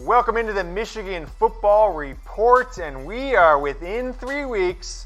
Welcome into the Michigan Football Report, and we are within 3 weeks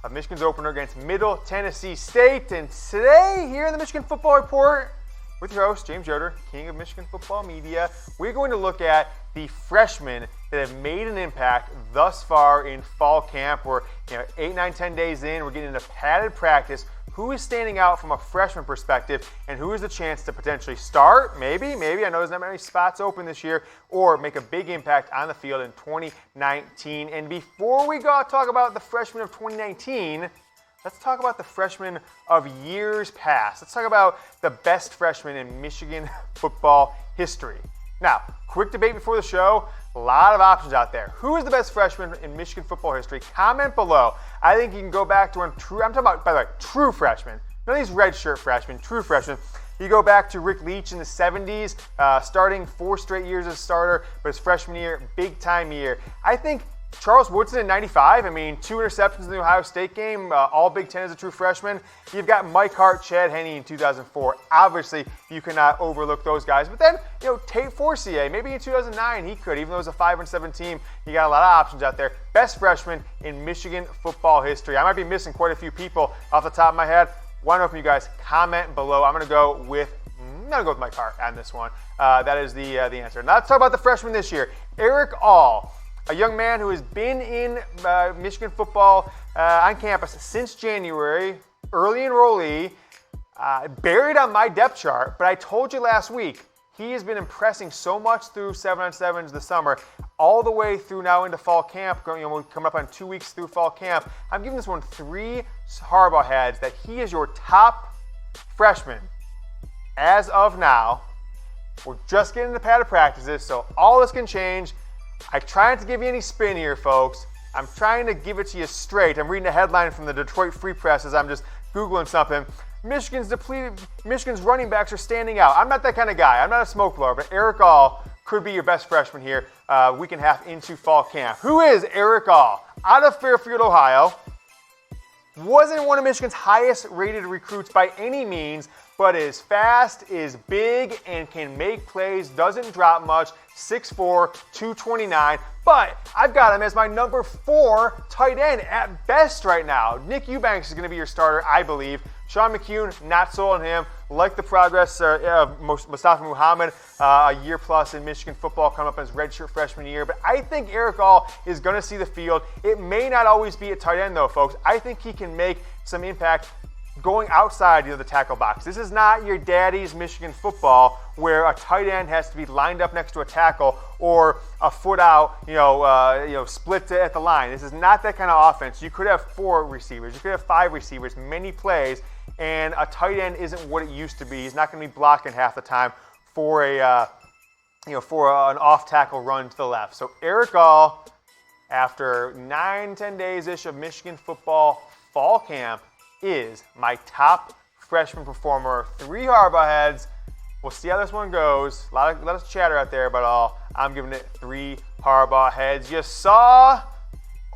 of Michigan's opener against Middle Tennessee State. And today, here in the Michigan Football Report, with your host, James Yoder, King of Michigan Football Media, we're going to look at the freshmen that have made an impact thus far in fall camp. We're 8, 9, 10 days in. We're getting into padded practice. Who is standing out from a freshman perspective, and who has the chance to potentially start, maybe, I know there's not many spots open this year, or make a big impact on the field in 2019. And before we go talk about the freshmen of 2019, let's talk about the freshmen of years past. Let's talk about the best freshmen in Michigan football history. Now, quick debate before the show. A lot of options out there. Who is the best freshman in Michigan football history? Comment below. I think you can go back to when I'm talking about, by the way, true freshmen. None of these red shirt freshmen, true freshmen. You go back to Rick Leach in the 70s, starting 4 straight years as a starter, but his freshman year, big time year. I think Charles Woodson in 95, 2 interceptions in the Ohio State game, all Big Ten as a true freshman. You've got Mike Hart, Chad Henne in 2004. Obviously, you cannot overlook those guys. But then, Tate Forcier, maybe in 2009 he could, even though it was a 5-7 team. You got a lot of options out there. Best freshman in Michigan football history. I might be missing quite a few people off the top of my head. Want to know from you guys? Comment below. I'm going to go with Mike Hart on this one. That is the answer. Now let's talk about the freshman this year. Erick All. A young man who has been in Michigan football on campus since January, early enrollee, buried on my depth chart, but I told you last week, he has been impressing so much through 7-on-7s this summer, all the way through now into fall camp. We're coming up on 2 weeks through fall camp. I'm giving this one 3 Harbaugh heads that he is your top freshman as of now. We're just getting into padded practices, so all this can change. I try not to give you any spin here, folks. I'm trying to give it to you straight. I'm reading a headline from the Detroit Free Press as I'm just Googling something. Michigan's running backs are standing out. I'm not that kind of guy. I'm not a smoke blower, but Erick All could be your best freshman here week and a half into fall camp. Who is Erick All? Out of Fairfield, Ohio. Wasn't one of Michigan's highest rated recruits by any means, but is fast, is big, and can make plays, doesn't drop much, 6'4", 229. But I've got him as my number 4 tight end at best right now. Nick Eubanks is going to be your starter, I believe. Sean McCune, not sold on him. Like the progress of Mustafa Muhammad, a year plus in Michigan football, coming up as redshirt freshman year. But I think Erick All is going to see the field. It may not always be at tight end, though, folks. I think he can make some impact going outside the tackle box. This is not your daddy's Michigan football where a tight end has to be lined up next to a tackle or a foot out, split at the line. This is not that kind of offense. You could have 4 receivers. You could have 5 receivers, many plays, and a tight end isn't what it used to be. He's not going to be blocking half the time for an off-tackle run to the left. So Erick All, after 9-10 days-ish of Michigan football fall camp, is my top freshman performer. 3 Harbaugh heads. We'll see how this one goes. A lot of chatter out there, but I'm giving it 3 Harbaugh heads. You saw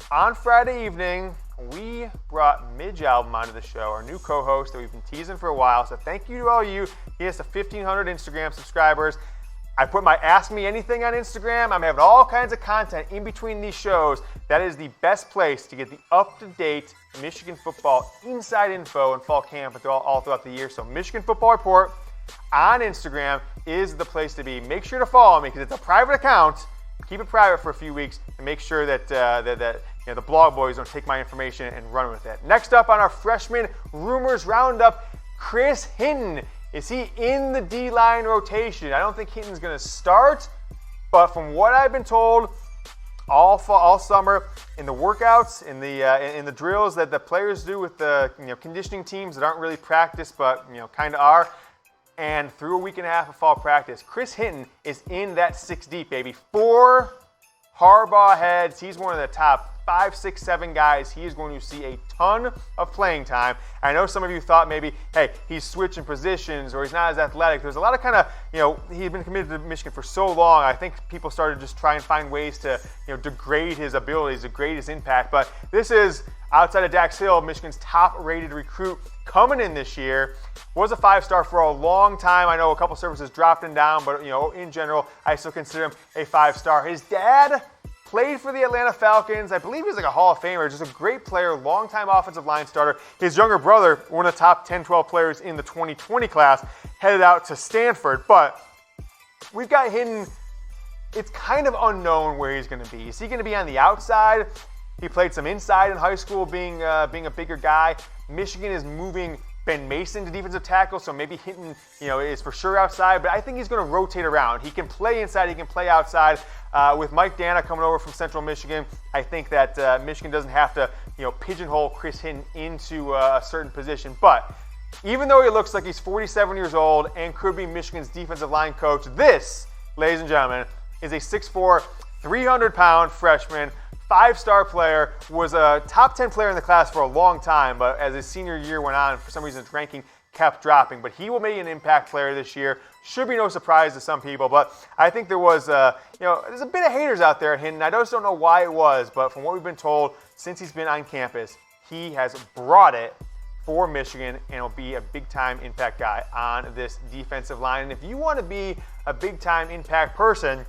on Friday evening, we brought Midge Album onto the show, our new co-host that we've been teasing for a while. So thank you to all you. He has 1,500 Instagram subscribers. I put my Ask Me Anything on Instagram. I'm having all kinds of content in between these shows. That is the best place to get the up-to-date Michigan football inside info and fall camp all throughout the year. So Michigan Football Report on Instagram is the place to be. Make sure to follow me because it's a private account. Keep it private for a few weeks and make sure that the blog boys don't take my information and run with it. Next up on our freshman rumors roundup, Chris Hinton. Is he in the D-line rotation? I don't think Hinton's going to start, but from what I've been told, all summer in the workouts, in the drills that the players do with the conditioning teams that aren't really practice, but kind of are, and through a week and a half of fall practice, Chris Hinton is in that 6 deep, baby. 4 Harbaugh heads. He's one of the top 5, 6, 7 guys. He is going to see a ton of playing time. I know some of you thought maybe, hey, he's switching positions or he's not as athletic. There's a lot of he's been committed to Michigan for so long. I think people started just trying to find ways to, degrade his abilities, degrade his impact. But this is, outside of Dax Hill, Michigan's top-rated recruit coming in this year. Was a 5-star for a long time. I know a couple services dropped him down, but in general, I still consider him a 5-star. His dad played for the Atlanta Falcons. I believe he's like a Hall of Famer, just a great player, longtime offensive line starter. His younger brother, one of the top 10, 12 players in the 2020 class, headed out to Stanford. But we've got Hinton. It's kind of unknown where he's going to be. Is he going to be on the outside? He played some inside in high school, being a bigger guy. Michigan is moving Ben Mason to defensive tackle, so maybe Hinton, is for sure outside. But I think he's going to rotate around. He can play inside. He can play outside. With Mike Dana coming over from Central Michigan, I think that Michigan doesn't have to, pigeonhole Chris Hinton into a certain position. But even though he looks like he's 47 years old and could be Michigan's defensive line coach, this, ladies and gentlemen, is a 6'4", 300-pound freshman, 5-star player, was a top 10 player in the class for a long time, but as his senior year went on, for some reason his ranking kept dropping. But he will be an impact player this year. Should be no surprise to some people, but I think there was, there's a bit of haters out there at Hinton. I just don't know why it was, but from what we've been told, since he's been on campus, he has brought it for Michigan and will be a big-time impact guy on this defensive line. And if you want to be a big-time impact person,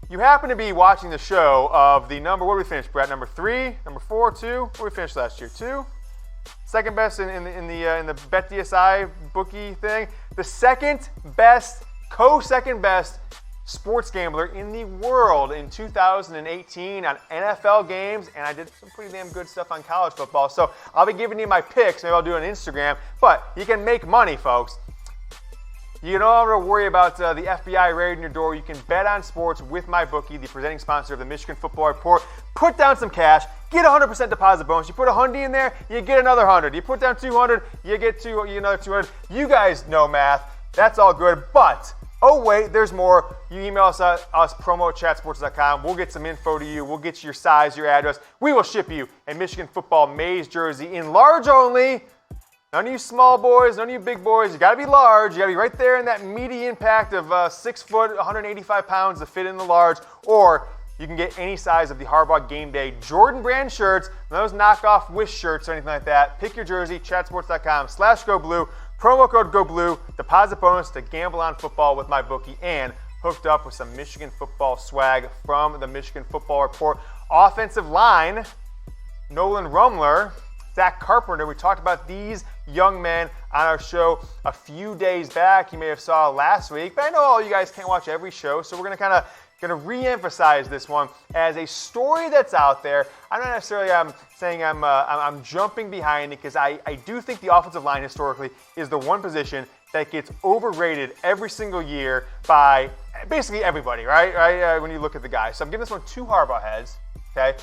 you happen to be watching the show of the number, what did we finish, Brett? Number 3, number 4, 2? What did we finish last year? 2? Second best in the Bet DSI bookie thing. The second best sports gambler in the world in 2018 on NFL games, and I did some pretty damn good stuff on college football. So I'll be giving you my picks. Maybe I'll do it on Instagram. But you can make money, folks. You don't have to worry about the FBI raiding your door. You can bet on sports with MyBookie, the presenting sponsor of the Michigan Football Report. Put down some cash, get 100% deposit bonus. You put $100 in there, you get another 100. You put down 200, you get another 200. You guys know math. That's all good. But oh wait, there's more. You email us promo@chatsports.com. We'll get some info to you. We'll get you your size, your address. We will ship you a Michigan football maize jersey in large only. None of you small boys, none of you big boys. You got to be large. You got to be right there in that meaty impact of 6 foot, 185 pounds to fit in the large. Or you can get any size of the Harbaugh Game Day Jordan brand shirts, those knockoff Wish shirts or anything like that. Pick your jersey, chatsports.com/GoBlue. Promo code GoBlue. Deposit bonus to gamble on football with MyBookie, and hooked up with some Michigan football swag from the Michigan Football Report. Offensive line, Nolan Rumler, Zach Carpenter. We talked about these young men on our show a few days back. You may have saw last week, but I know all you guys can't watch every show, so we're going to re-emphasize this one as a story that's out there. I'm not necessarily saying I'm jumping behind it, because I do think the offensive line historically is the one position that gets overrated every single year by basically everybody, right? When you look at the guys. So I'm giving this one 2 Harbaugh heads, okay?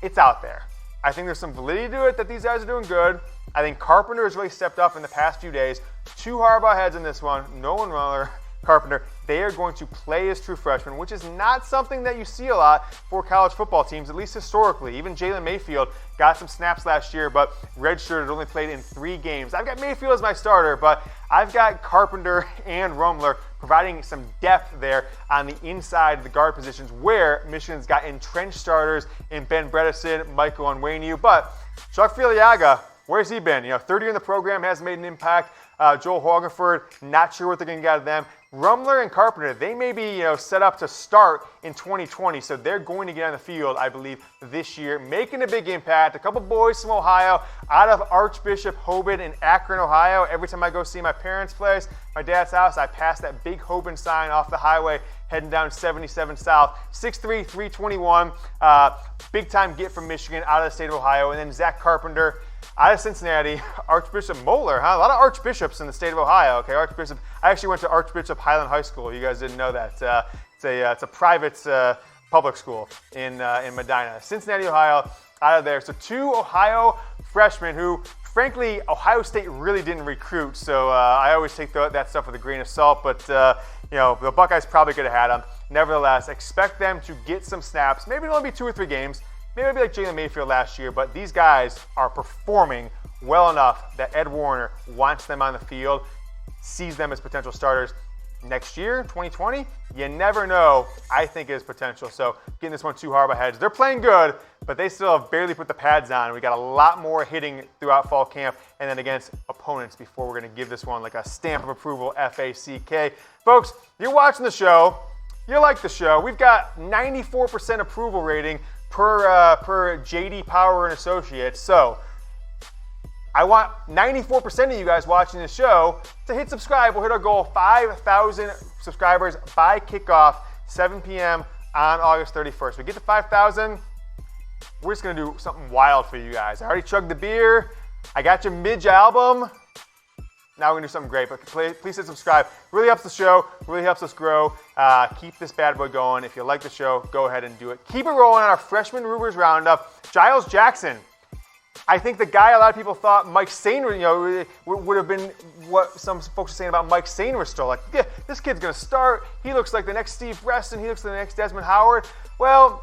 It's out there. I think there's some validity to it that these guys are doing good. I think Carpenter has really stepped up in the past few days. 2 Harbaugh heads in this one. Nolan Rumler, Carpenter. They are going to play as true freshmen, which is not something that you see a lot for college football teams, at least historically. Even Jalen Mayfield got some snaps last year, but redshirted, only played in 3 games. I've got Mayfield as my starter, but I've got Carpenter and Rumler providing some depth there on the inside of the guard positions, where Michigan's got entrenched starters in Ben Bredesen, Michael Onwenu. But Chuck Filiaga, where's he been? 3rd year in the program, hasn't made an impact. Joel Hogenford, not sure what they're going to get out of them. Rumler and Carpenter, they may be set up to start in 2020, so they're going to get on the field, I believe, this year, making a big impact. A couple boys from Ohio, out of Archbishop Hoban in Akron, Ohio. Every time I go see my parents' place, my dad's house, I pass that big Hoban sign off the highway heading down 77 South. 6'3", 321, big-time get from Michigan, out of the state of Ohio. And then Zach Carpenter, out of Cincinnati, Archbishop Moeller, huh? A lot of archbishops in the state of Ohio. Okay, Archbishop. I actually went to Archbishop Highland High School. You guys didn't know that. It's a private public school in Medina. Cincinnati, Ohio, out of there. So 2 Ohio freshmen who, frankly, Ohio State really didn't recruit. So I always take that stuff with a grain of salt. But the Buckeyes probably could have had them. Nevertheless, expect them to get some snaps. Maybe it'll only be 2 or 3 games. Maybe it'll be like Jalen Mayfield last year, but these guys are performing well enough that Ed Warner wants them on the field, sees them as potential starters next year, 2020. You never know. I think it is potential. So getting this one 2 Harbaugh heads. They're playing good, but they still have barely put the pads on. We got a lot more hitting throughout fall camp and then against opponents before we're going to give this one like a stamp of approval, FACK. Folks, you're watching the show. You like the show. We've got 94% approval rating per JD Power and Associates. So I want 94% of you guys watching this show to hit subscribe. We'll hit our goal, 5,000 subscribers by kickoff, 7 p.m. on August 31st. We get to 5,000, we're just going to do something wild for you guys. I already chugged the beer. I got your Midge album. Now we're going to do something great, but please hit subscribe. Really helps the show, really helps us grow. Keep this bad boy going. If you like the show, go ahead and do it. Keep it rolling on our freshman Rubers Roundup. Giles Jackson. I think the guy a lot of people thought Mike Sainer, would have been what some folks are saying about Mike Sainer. Like, yeah, this kid's going to start. He looks like the next Steve Reston. He looks like the next Desmond Howard. Well,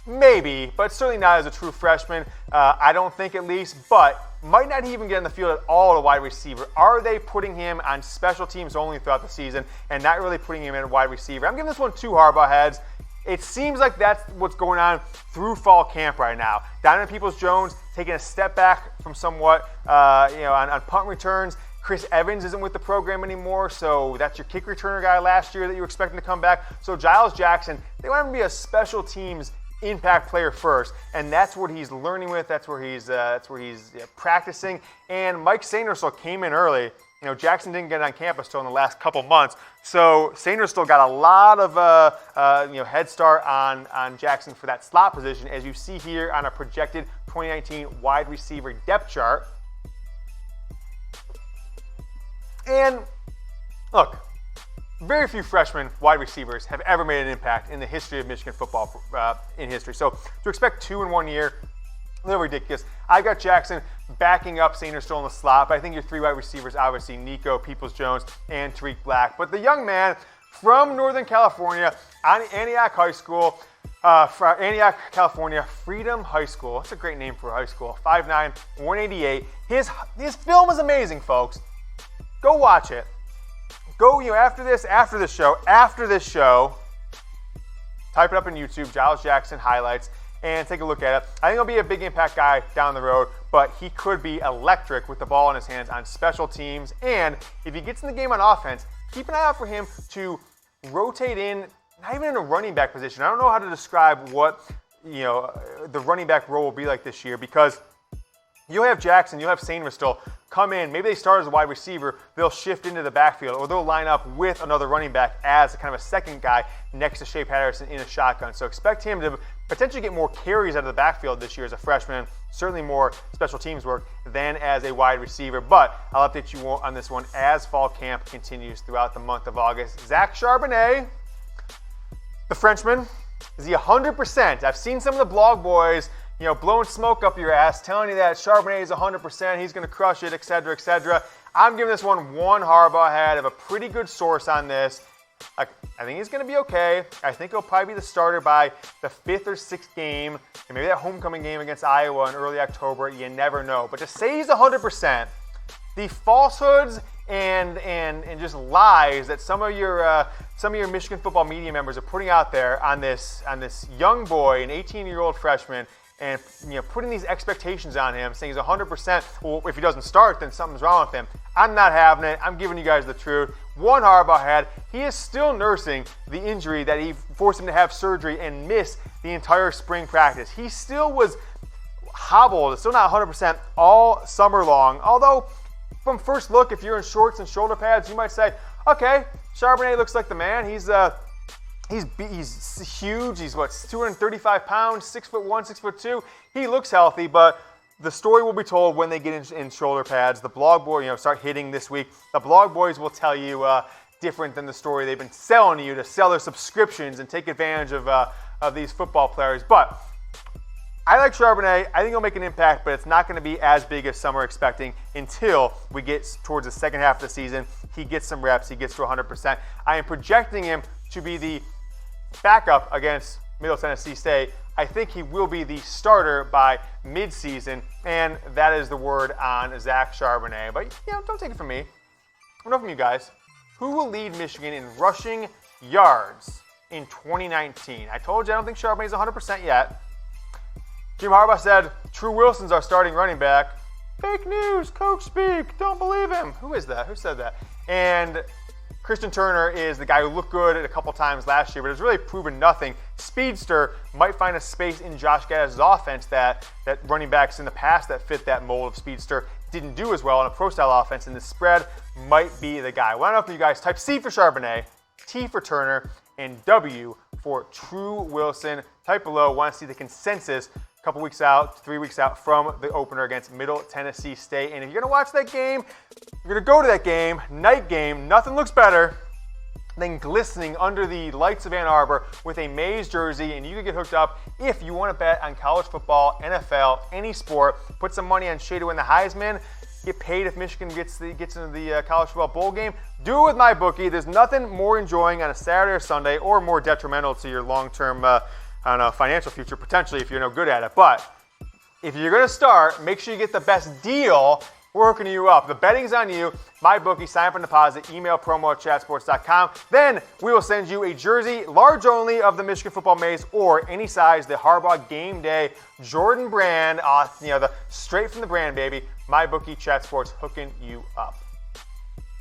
maybe, but certainly not as a true freshman. I don't think at least, but might not even get in the field at all at a wide receiver. Are they putting him on special teams only throughout the season and not really putting him in a wide receiver? I'm giving this one 2 Harbaugh heads. It seems like that's what's going on through fall camp right now. Donovan Peoples-Jones taking a step back from somewhat, on punt returns. Chris Evans isn't with the program anymore, so that's your kick returner guy last year that you were expecting to come back. So Giles Jackson, they want him to be a special teams impact player first, and that's what he's learning with. That's where he's practicing. And Mike Sainer came in early. Jackson didn't get on campus till in the last couple months, so Sainer still got a lot of head start on Jackson for that slot position, as you see here on a projected 2019 wide receiver depth chart. And look, very few freshman wide receivers have ever made an impact in the history of Michigan football in history. So to expect 2 in 1 year, a little ridiculous. I've got Jackson backing up Sainer still in the slot, but I think your 3 wide receivers, obviously Nico, Peoples-Jones, and Tariq Black. But the young man from Northern California, Antioch High School, Antioch, California, Freedom High School. That's a great name for a high school. 5'9", 188. His film is amazing, folks. Go watch it. Go, after this show, type it up in YouTube, Giles Jackson highlights, and take a look at it. I think he'll be a big impact guy down the road, but he could be electric with the ball in his hands on special teams. And if he gets in the game on offense, keep an eye out for him to rotate in, not even in a running back position. I don't know how to describe what the running back role will be like this year, because you'll have Jackson, you'll have Sainer still come in. Maybe they start as a wide receiver. They'll shift into the backfield, or they'll line up with another running back as kind of a second guy next to Shea Patterson in a shotgun. So expect him to potentially get more carries out of the backfield this year as a freshman, certainly more special teams work than as a wide receiver. But I'll update you on this one as fall camp continues throughout the month of August. Zach Charbonnet, the Frenchman, is he 100%? I've seen some of the blog boys blowing smoke up your ass, telling you that Charbonnet is 100%, he's going to crush it, etc., etc. I'm giving this one Harbaugh head. I have a pretty good source on this. I think he's going to be okay. I think he'll probably be the starter by the 5th or 6th game, and maybe that homecoming game against Iowa in early October. You never know. But to say he's 100%, the falsehoods and just lies that some of your Michigan football media members are putting out there on this young boy, an 18-year-old freshman, and putting these expectations on him, saying he's 100%. Well, if he doesn't start, then something's wrong with him. I'm not having it. I'm giving you guys the truth. Harbaugh had. He is still nursing the injury that he forced him to have surgery and miss the entire spring practice. He still was hobbled, still not 100% all summer long. Although, from first look, if you're in shorts and shoulder pads, you might say, okay, Charbonnet looks like the man. He's huge. He's 235 pounds, 6'1", 6'2". He looks healthy, but the story will be told when they get in shoulder pads. The blog boy, start hitting this week. The blog boys will tell you different than the story they've been selling to you to sell their subscriptions and take advantage of these football players. But I like Charbonnet. I think he'll make an impact, but it's not going to be as big as some are expecting until we get towards the second half of the season. He gets some reps. He gets to 100%. I am projecting him to be the backup against Middle Tennessee State. I think he will be the starter by midseason, and that is the word on Zach Charbonnet. But don't take it from me. I know from you guys. Who will lead Michigan in rushing yards in 2019? I told you I don't think Charbonnet is 100% yet. Jim Harbaugh said, True Wilson's our starting running back. Fake news, coach speak, don't believe him. Who is that? Who said that? And Christian Turner is the guy who looked good a couple times last year, but has really proven nothing. Speedster might find a space in Josh Gaddis' offense that running backs in the past that fit that mold of speedster didn't do as well in a pro-style offense, and the spread might be the guy. Why don't you guys type C for Charbonnet, T for Turner, and W for True Wilson. Type below, want to see the consensus a couple weeks out, 3 weeks out from the opener against Middle Tennessee State. And if you're going to watch that game, you're going to go to that game, night game, nothing looks better than glistening under the lights of Ann Arbor with a Mays jersey, and you can get hooked up if you want to bet on college football, NFL, any sport. Put some money on Shea to win the Heisman. Get paid if Michigan gets into the college football bowl game. Do it with my bookie. There's nothing more enjoying on a Saturday or Sunday, or more detrimental to your long-term financial future, potentially, if you're no good at it. But if you're going to start, make sure you get the best deal. We're hooking you up. The betting's on you. My bookie, sign up and deposit, email promo@chatsports.com. Then we will send you a jersey, large only, of the Michigan football Maze, or any size, the Harbaugh Game Day Jordan brand, the straight from the brand, baby. My bookie, Chat Sports, hooking you up.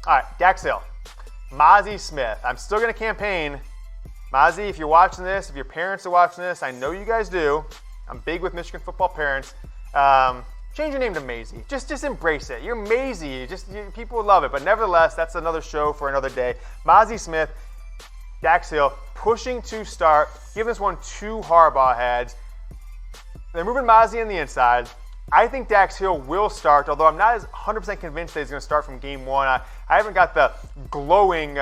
All right, Dax Hill, Mazi Smith. I'm still going to campaign. Mazi, if you're watching this, if your parents are watching this, I know you guys do. I'm big with Michigan football parents. Change your name to Maisie. Just embrace it. You're Maisie. People will love it. But nevertheless, that's another show for another day. Mazi Smith, Dax Hill, pushing to start. Give this one 2 Harbaugh heads. They're moving Mazi on the inside. I think Dax Hill will start, although I'm not as 100% convinced that he's going to start from game 1. I haven't got the glowing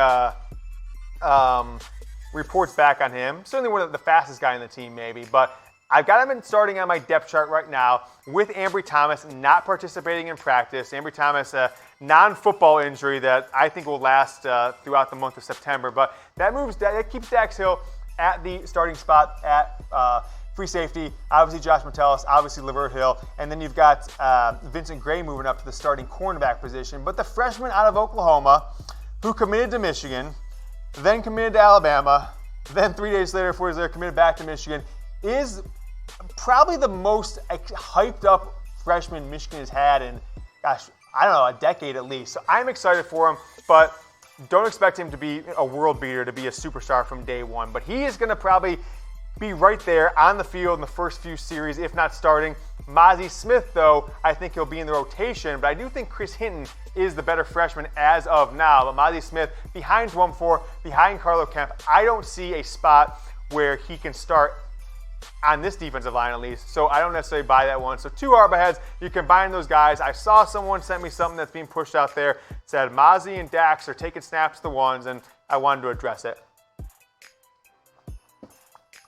reports back on him. Certainly one of the fastest guy in the team, maybe. But I've got him starting on my depth chart right now with Ambry Thomas not participating in practice. Ambry Thomas, a non-football injury that I think will last throughout the month of September. But that keeps Dax Hill at the starting spot at free safety. Obviously Josh Metellus, obviously Lavert Hill. And then you've got Vincent Gray moving up to the starting cornerback position. But the freshman out of Oklahoma who committed to Michigan, then committed to Alabama, then 3 days later, 4 days later, committed back to Michigan, is probably the most hyped up freshman Michigan has had in, a decade at least. So I'm excited for him, but don't expect him to be a world beater, to be a superstar from day one. But he is going to probably be right there on the field in the first few series, if not starting. Mazi Smith, though, I think he'll be in the rotation, but I do think Chris Hinton is the better freshman as of now. But Mazi Smith, behind Dwumfor, behind Carlo Kemp, I don't see a spot where he can start on this defensive line at least, so I don't necessarily buy that one. So 2 Harbaugh heads, you combine those guys. I saw someone sent me something that's being pushed out there. It said Mazi and Dax are taking snaps to the ones, and I wanted to address it.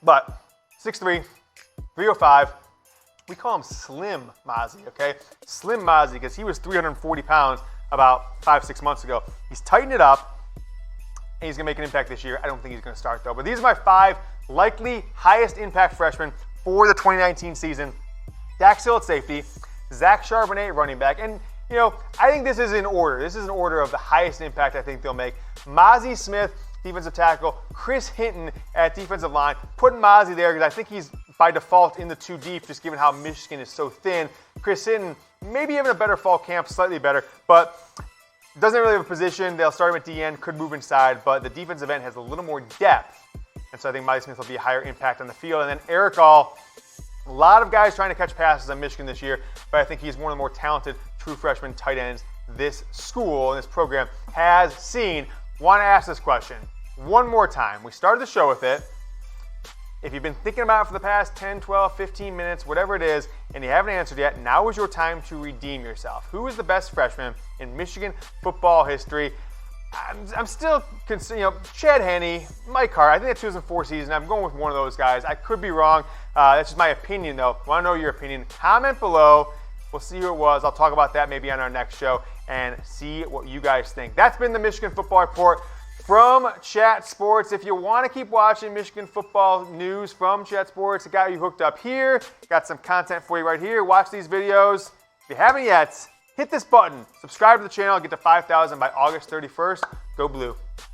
But 6'3", 305, we call him Slim Mazi, okay? Slim Mazi, because he was 340 pounds about 5-6 months ago. He's tightened it up, and he's going to make an impact this year. I don't think he's going to start, though. But these are my 5 likely highest impact freshmen for the 2019 season. Dax Hill at safety, Zach Charbonnet running back, and I think this is in order. This is in order of the highest impact I think they'll make. Mazi Smith, defensive tackle, Chris Hinton at defensive line. Putting Mazi there because I think he's by default in the 2 deep, just given how Michigan is so thin. Chris Hinton, maybe having a better fall camp, slightly better, but doesn't really have a position. They'll start him at DN, could move inside, but the defensive end has a little more depth. And so I think Mazi Smith will be a higher impact on the field. And then Erick All, a lot of guys trying to catch passes on Michigan this year, but I think he's one of the more talented true freshman tight ends this school and this program has seen. Want to ask this question one more time. We started the show with it. If you've been thinking about it for the past 10, 12, 15 minutes, whatever it is, and you haven't answered yet, now is your time to redeem yourself. Who is the best freshman in Michigan football history? I'm still considering, Chad Henne, Mike Hart. I think that 2004 season. I'm going with one of those guys. I could be wrong. That's just my opinion, though. Want to know your opinion? Comment below. We'll see who it was. I'll talk about that maybe on our next show and see what you guys think. That's been the Michigan Football Report from Chat Sports. If you want to keep watching Michigan football news from Chat Sports, I got you hooked up here. Got some content for you right here. Watch these videos. If you haven't yet, hit this button. Subscribe to the channel. Get to 5,000 by August 31st. Go Blue.